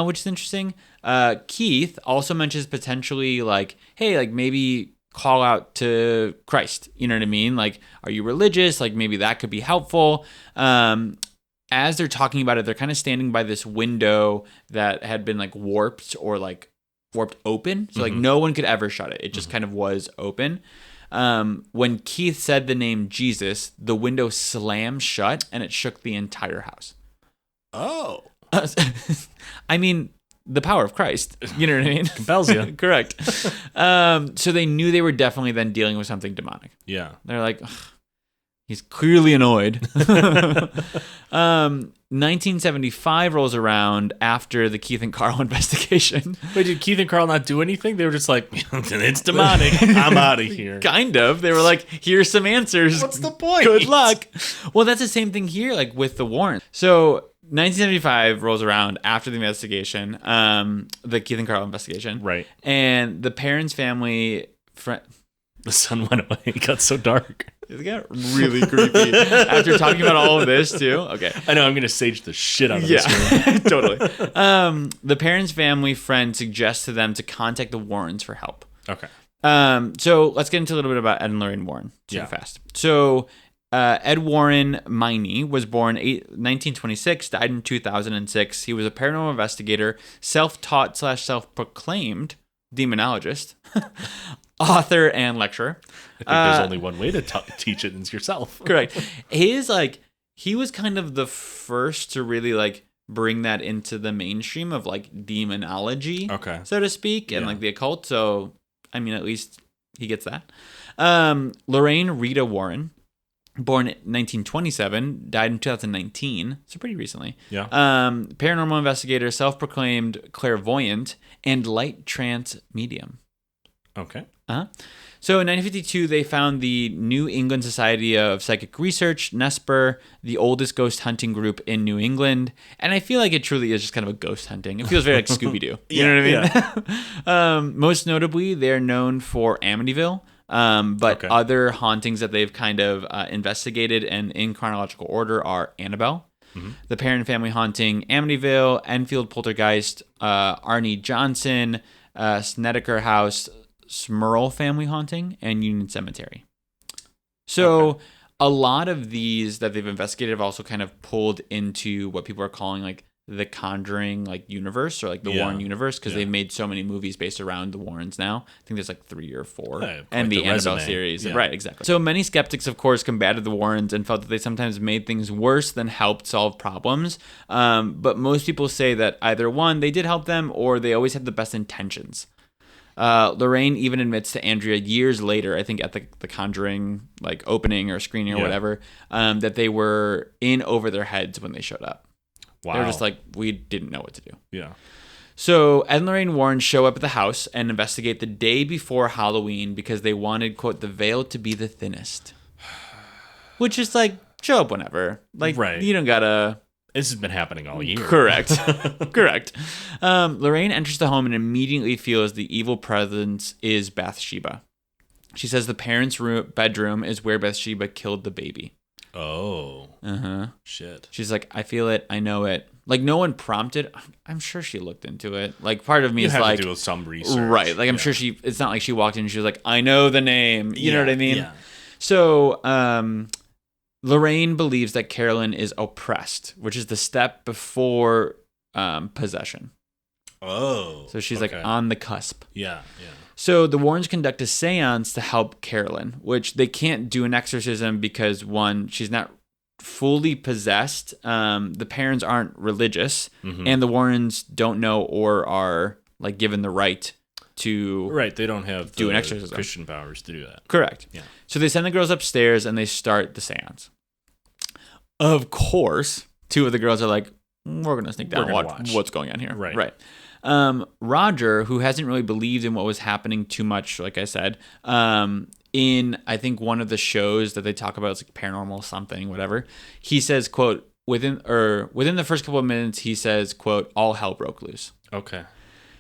which is interesting. Keith also mentions potentially like, hey, like maybe call out to Christ. You know what I mean? Like, are you religious? Like maybe that could be helpful. As they're talking about it, they're kind of standing by this window that had been like warped or like warped open. So like no one could ever shut it. It just kind of was open. When Keith said the name Jesus, the window slammed shut and it shook the entire house. Oh. I mean, the power of Christ. You know what I mean? Compels you. Correct. So they knew they were definitely then dealing with something demonic. Yeah. They're like, he's clearly annoyed. 1975 rolls around after the Keith and Carl investigation. Wait, did Keith and Carl not do anything? They were just like, it's demonic. I'm out of here. Kind of. They were like, here's some answers. What's the point? Good luck. Well, that's the same thing here, like with the Warrens. So 1975 rolls around after the investigation, the Keith and Carl investigation. Right. And the Perron's family... The sun went away. It got so dark. It got really creepy after talking about all of this too. Okay, I know I'm gonna sage the shit out of this room. Totally. The Perron's family friend suggests to them to contact the Warrens for help. Okay. So let's get into a little bit about Ed and Lorraine Warren super fast. So Ed Warren Miney was born 1926, died in 2006. He was a paranormal investigator, self-taught / self-proclaimed demonologist. Author and lecturer. I think there's only one way to teach it, and it's yourself. Correct. He was kind of the first to really like bring that into the mainstream of like demonology, so to speak, and like the occult. So, I mean, at least he gets that. Lorraine Rita Warren, born in 1927, died in 2019, so pretty recently. Yeah. Paranormal investigator, self-proclaimed clairvoyant, and light trance medium. Okay. Uh-huh. So in 1952, they found the New England Society of Psychic Research, NESPR, the oldest ghost hunting group in New England. And I feel like it truly is just kind of a ghost hunting. It feels very like Scooby-Doo. You know what I mean? Most notably, they're known for Amityville. But other hauntings that they've kind of investigated and in chronological order are Annabelle, the Perron family haunting, Amityville, Enfield poltergeist, Arnie Johnson, Snedeker House, Smurl family haunting, and Union Cemetery. So a lot of these that they've investigated have also kind of pulled into what people are calling like the Conjuring like universe or like the Warren universe because they've made so many movies based around the Warrens now. I think there's like 3 or 4 and the Annabelle series. Yeah. Right, exactly. So many skeptics, of course, combated the Warrens and felt that they sometimes made things worse than helped solve problems. But most people say that either one, they did help them or they always had the best intentions. Lorraine even admits to Andrea years later, I think at the Conjuring like opening or screening or whatever, that they were in over their heads when they showed up. Wow. They were just like, we didn't know what to do. Yeah. So Ed and Lorraine Warren show up at the house and investigate the day before Halloween because they wanted, quote, the veil to be the thinnest. Which is like, show up whenever. Like, you don't gotta... This has been happening all year. Correct. Correct. Lorraine enters the home and immediately feels the evil presence is Bathsheba. She says the parents' bedroom is where Bathsheba killed the baby. Oh. Uh-huh. Shit. She's like, I feel it. I know it. Like, no one prompted. I'm sure she looked into it. Like, part of me is like... You have to do some research. Right. Like, I'm sure it's not like she walked in and she was like, I know the name. You know what I mean? Yeah. So, Lorraine believes that Carolyn is oppressed, which is the step before possession. Oh. So she's like on the cusp. Yeah. So the Warrens conduct a seance to help Carolyn, which they can't do an exorcism because, one, she's not fully possessed. The parents aren't religious, and the Warrens don't know or are like given the right to they don't have do an exorcism. Christian powers to do that. Correct. Yeah. So they send the girls upstairs and they start the seance. Of course, 2 of the girls are like, we're going to sneak down and watch what's going on here. Right. Roger, who hasn't really believed in what was happening too much, like I said, in, I think, one of the shows that they talk about, it's like paranormal something, whatever, he says, quote, within the first couple of minutes, he says, quote, all hell broke loose. Okay.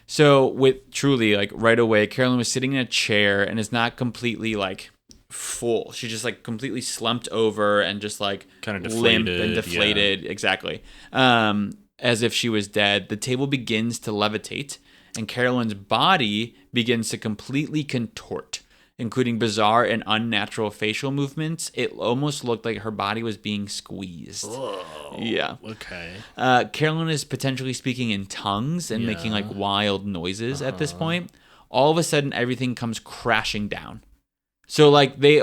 So with truly, like right away, Carolyn was sitting in a chair and is not completely like full. She's just like completely slumped over and just like kind of limp and deflated. Yeah. Exactly. As if she was dead. The table begins to levitate and Carolyn's body begins to completely contort, including bizarre and unnatural facial movements. It almost looked like her body was being squeezed. Whoa. Yeah. Okay. Carolyn is potentially speaking in tongues and making like wild noises at this point. All of a sudden, everything comes crashing down. So like they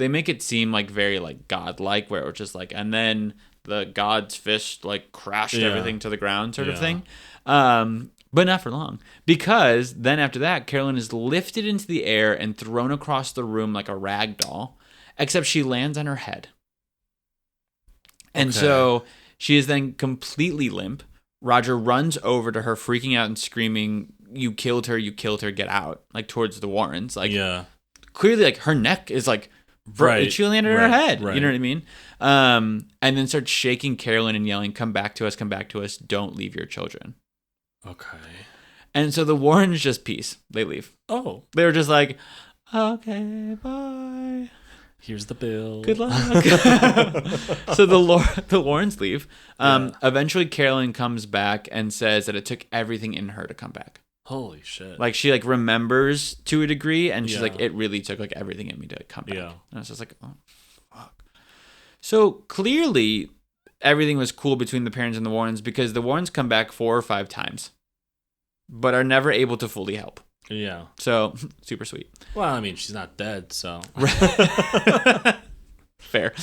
make it seem like very like godlike, where it's just like, and then the god's fist like crashed everything to the ground sort of thing. But not for long, because then after that, Carolyn is lifted into the air and thrown across the room like a rag doll, except she lands on her head. And so she is then completely limp. Roger runs over to her, freaking out and screaming, you killed her, get out, like towards the Warrens. Like, clearly, like her neck is like, she only landed on her head. You know what I mean? And then starts shaking Carolyn and yelling, come back to us, don't leave your children. Okay. And so the Warrens just peace. They leave. Oh. They were just like, okay, bye. Here's the bill. Good luck. So the Warrens leave. Eventually, Carolyn comes back and says that it took everything in her to come back. Holy shit. Like, she, like, remembers to a degree, and she's like, it really took, like, everything in me to come back. Yeah. And I was just like, oh, fuck. So, clearly, everything was cool between the parents and the Warrens, because the Warrens come back 4 or 5 times, but are never able to fully help. Yeah. So, super sweet. Well, I mean, she's not dead, so. Fair.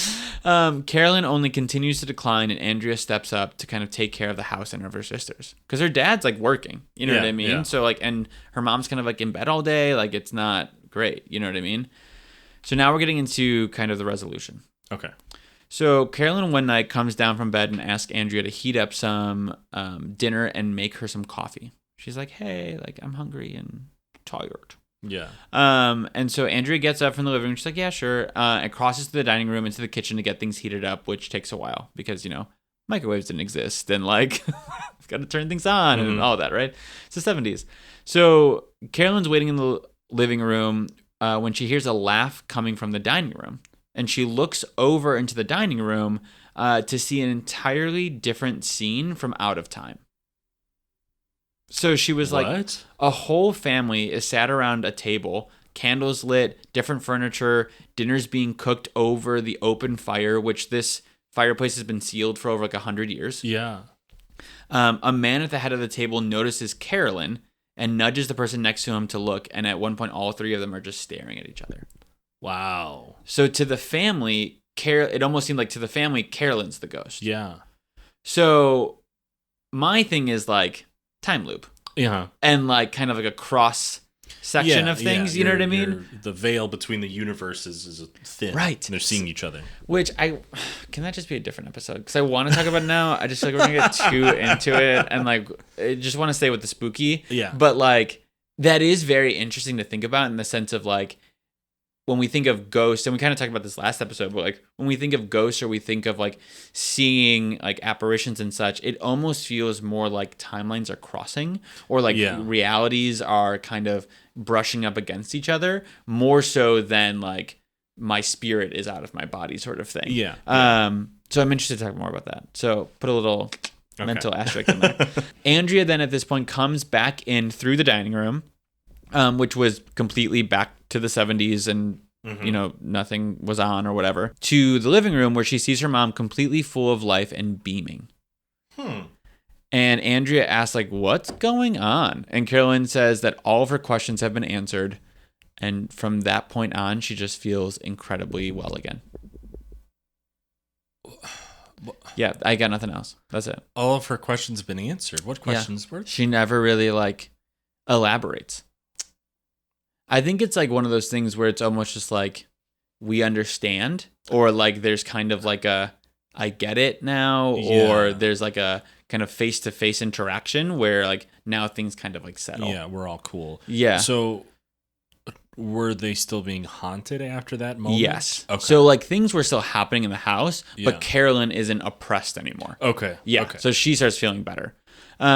Carolyn only continues to decline, and Andrea steps up to kind of take care of the house and of her sisters. Because her dad's, like, working. You know what I mean? Yeah. So, like, and her mom's kind of, like, in bed all day. Like, it's not great. You know what I mean? So now we're getting into kind of the resolution. Okay. So Carolyn one night comes down from bed and asks Andrea to heat up some dinner and make her some coffee. She's like, hey, like, I'm hungry and tired. Yeah. And so Andrea gets up from the living room. She's like, yeah, sure. And crosses to the dining room into the kitchen to get things heated up, which takes a while because, microwaves didn't exist and like got to turn things on and all that, right? It's the 70s. So Carolyn's waiting in the living room when she hears a laugh coming from the dining room. And she looks over into the dining room to see an entirely different scene from Out of Time. So she was like, a whole family is sat around a table, candles lit, different furniture, dinner's being cooked over the open fire, which this fireplace has been sealed for over like 100 years. Yeah. A man at the head of the table notices Carolyn and nudges the person next to him to look. And at one point, all three of them are just staring at each other. Wow. So to the family, it almost seemed like to the family, Carolyn's the ghost. Yeah. So my thing is like time loop. Yeah. And like kind of like a cross section of things. You know what I mean? The veil between the universes is thin. Right. And they're seeing each other. Which can that just be a different episode? Because I want to talk about it now. I just feel like we're going to get too into it. And like, I just want to stay with the spooky. Yeah. But like, that is very interesting to think about in the sense of like, when we think of ghosts, and we kind of talked about this last episode, but like when we think of ghosts or we think of like seeing like apparitions and such, it almost feels more like timelines are crossing or like realities are kind of brushing up against each other more so than like my spirit is out of my body sort of thing. Yeah. So I'm interested to talk more about that. So put a little mental asterisk in there. Andrea then at this point comes back in through the dining room, which was completely back to the 70s and, nothing was on or whatever, to the living room where she sees her mom completely full of life and beaming. And Andrea asks, like, what's going on? And Carolyn says that all of her questions have been answered. And from that point on, she just feels incredibly well again. Yeah, I got nothing else. That's it. All of her questions have been answered. What questions were? She never really, like, elaborates. I think it's like one of those things where it's almost just like we understand, or like there's kind of like a I get it now, or there's like a kind of face-to-face interaction where like now things kind of like settle. Yeah, we're all cool. Yeah. So were they still being haunted after that moment? Yes. Okay. So like things were still happening in the house, but Carolyn isn't oppressed anymore. Okay. Yeah. Okay. So she starts feeling better.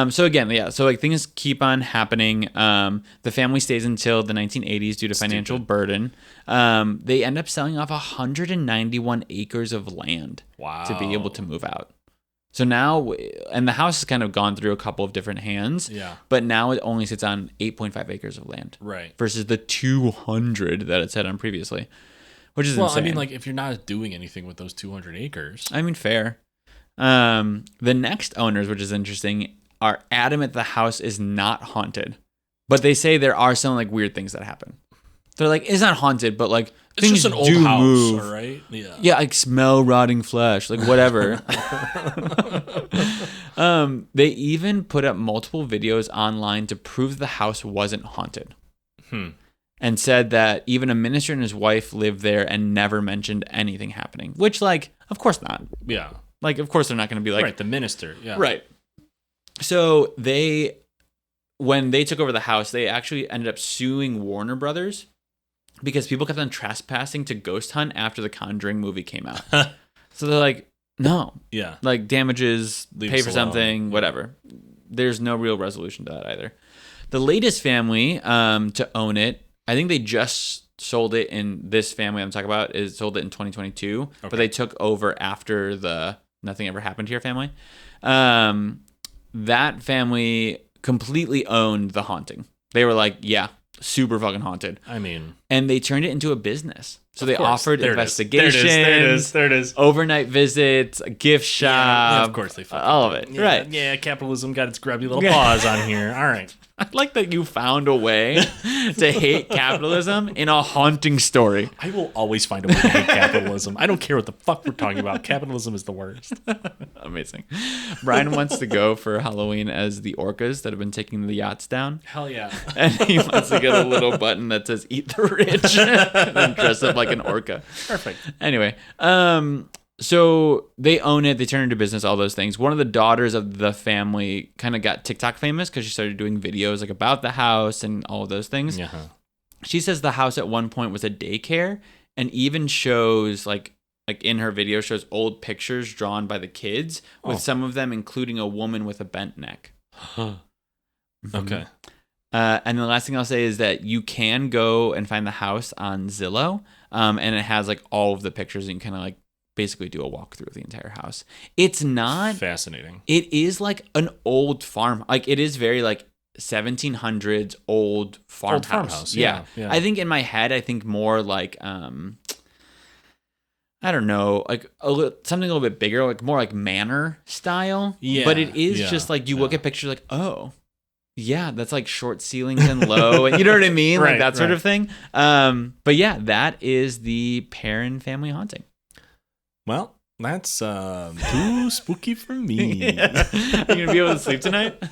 So again, so like things keep on happening. The family stays until the 1980s due to financial burden. They end up selling off 191 acres of land to be able to move out. So now, and the house has kind of gone through a couple of different hands. Yeah. But now it only sits on 8.5 acres of land. Right. Versus the 200 that it sat on previously, which is insane. I mean, like if you're not doing anything with those 200 acres. I mean, fair. The next owners, which is interesting, are adamant the house is not haunted, but they say there are some like weird things that happen. They're like, it's not haunted, but like it's things just an old house, move. All right? Yeah, like smell rotting flesh, like whatever. They even put up multiple videos online to prove the house wasn't haunted. And said that even a minister and his wife lived there and never mentioned anything happening, which like, of course not. Yeah. Like, of course they're not going to be like... Right, the minister, yeah. Right. So when they took over the house, they actually ended up suing Warner Brothers because people kept on trespassing to ghost hunt after the Conjuring movie came out. So they're like, no. Yeah. Like, damages, Leave pay for us something, alone. There's no real resolution to that either. The latest family to own it, I think they just sold it in this family I'm talking about, sold it in 2022, but they took over after the Nothing Ever Happened to Your family. That family completely owned the haunting. They were like, yeah, super fucking haunted. I mean... And they turned it into a business. So they offered there investigations, there it is. overnight visits, a gift shop. Yeah, of course they fucking all of did. it. Yeah, right. Yeah, capitalism got its grubby little paws on here. All right. I like that you found a way to hate capitalism in a haunting story. I will always find a way to hate capitalism. I don't care what the fuck we're talking about. Capitalism is the worst. Amazing. Brian wants to go for Halloween as the orcas that have been taking the yachts down. Hell yeah. And he wants to get a little button that says "Eat the Rich" and then dress up like an orca. Perfect. Anyway, so they own it. They turn it into business, all those things. One of the daughters of the family kind of got TikTok famous because she started doing videos like about the house and all of those things. Yeah. she says the house at one point was a daycare, and even shows like in her video shows old pictures drawn by the kids, with some of them including a woman with a bent neck. Okay. And the last thing I'll say is that you can go and find the house on Zillow, and it has like all of the pictures, and you can kind of like basically do a walkthrough of the entire house. It's not fascinating. It is like an old farm. Like it is very like 1700s old farmhouse. Yeah. I think in my head, I think more like I don't know, like something a little bit bigger, like more like manor style. Yeah. But it is just like you look at pictures like, oh, yeah, that's like short ceilings and low, and you know what I mean, like that sort of thing. But yeah, that is the Perron family haunting. Well, that's too spooky for me. Are you gonna be able to sleep tonight?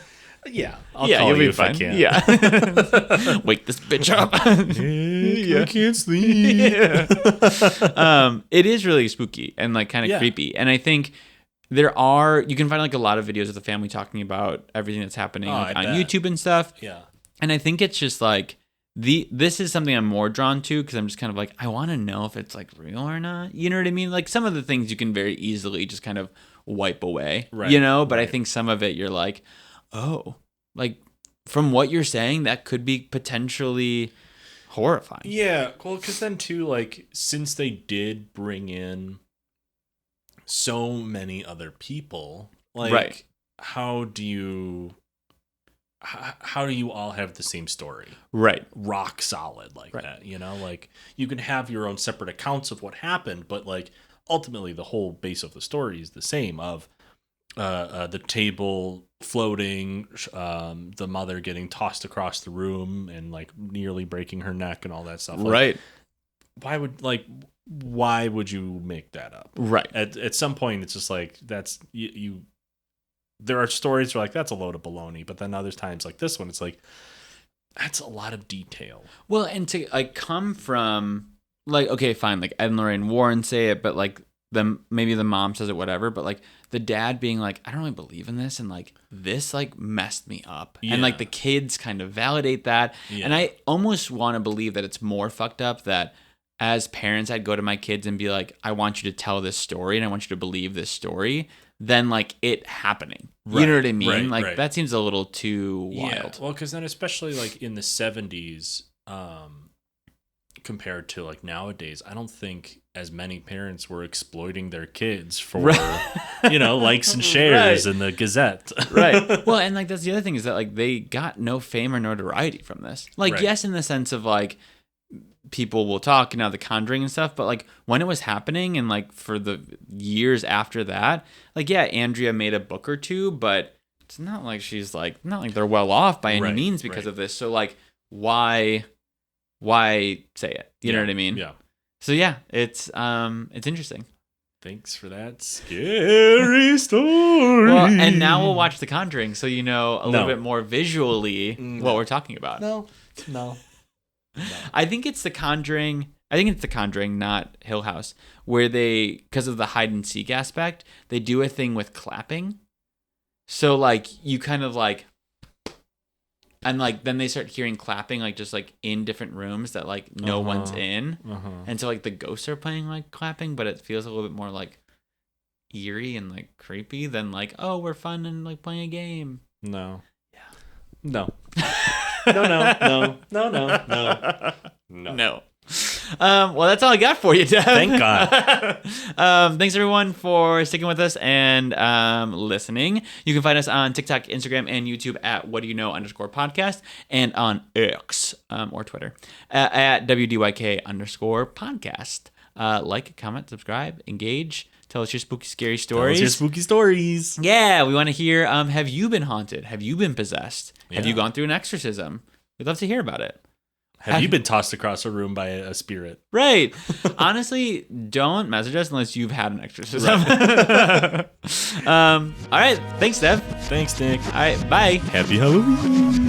Yeah, I'll call you'll you be if fine. I can. Yeah, wake this bitch up. I can't sleep. It is really spooky and like kind of creepy, and I think you can find like a lot of videos of the family talking about everything that's happening on YouTube and stuff. Yeah, and I think it's just like this is something I'm more drawn to because I'm just kind of like I want to know if it's like real or not. You know what I mean? Like some of the things you can very easily just kind of wipe away, you know. But I think some of it you're like, oh, like from what you're saying, that could be potentially horrifying. Yeah, well, because then too, like since they did bring in so many other people, like how do you all have the same story, rock solid like that, you know? Like you can have your own separate accounts of what happened, but like ultimately the whole base of the story is the same, of the table floating, the mother getting tossed across the room and like nearly breaking her neck and all that stuff, like, why would you make that up? At some point it's just like that's you there are stories where like that's a load of baloney, but then other times like this one it's like that's a lot of detail. Well, and to like come from like, okay, fine, like Ed and Lorraine Warren say it, but like maybe the mom says it, whatever, but like the dad being like, I don't really believe in this, and like this like messed me up, and like the kids kind of validate that, and I almost want to believe that it's more fucked up that as parents I'd go to my kids and be like, I want you to tell this story and I want you to believe this story, than like it happening. You know what I mean? That seems a little too wild. Well, because then especially like in the 70s, compared to like nowadays, I don't think as many parents were exploiting their kids for likes and shares in the Gazette. Well, and like that's the other thing, is that like they got no fame or notoriety from this. Like yes, in the sense of like people will talk, you know, The Conjuring and stuff, but like when it was happening and like for the years after that, like Andrea made a book or two, but it's not like she's like, not like they're well off by any means because of this. So like why say it? You know what I mean? Yeah. So yeah, it's interesting. Thanks for that scary story. Well, and now we'll watch The Conjuring, so you know a little bit more visually what we're talking about. No. I think it's The Conjuring. I think it's The Conjuring, not Hill House, where they, because of the hide and seek aspect, they do a thing with clapping. So like you kind of like, and like then they start hearing clapping like just like in different rooms that like no one's in, and so like the ghosts are playing like clapping, but it feels a little bit more like eerie and like creepy than like, oh, we're fun and like playing a game. No. No. Well, that's all I got for you, Dev. Thank God. Thanks everyone for sticking with us and listening. You can find us on TikTok, Instagram, and YouTube at WDYK_podcast, and on X or Twitter at WDYK_podcast. Like, comment, subscribe, engage. Tell us your spooky, scary stories. Yeah, we want to hear. Have you been haunted? Have you been possessed? Yeah. Have you gone through an exorcism? We'd love to hear about it. Have you been tossed across a room by a spirit? Right. Honestly, don't message us unless you've had an exorcism. All right. Thanks, Dev. Thanks, Nick. All right. Bye. Happy Halloween.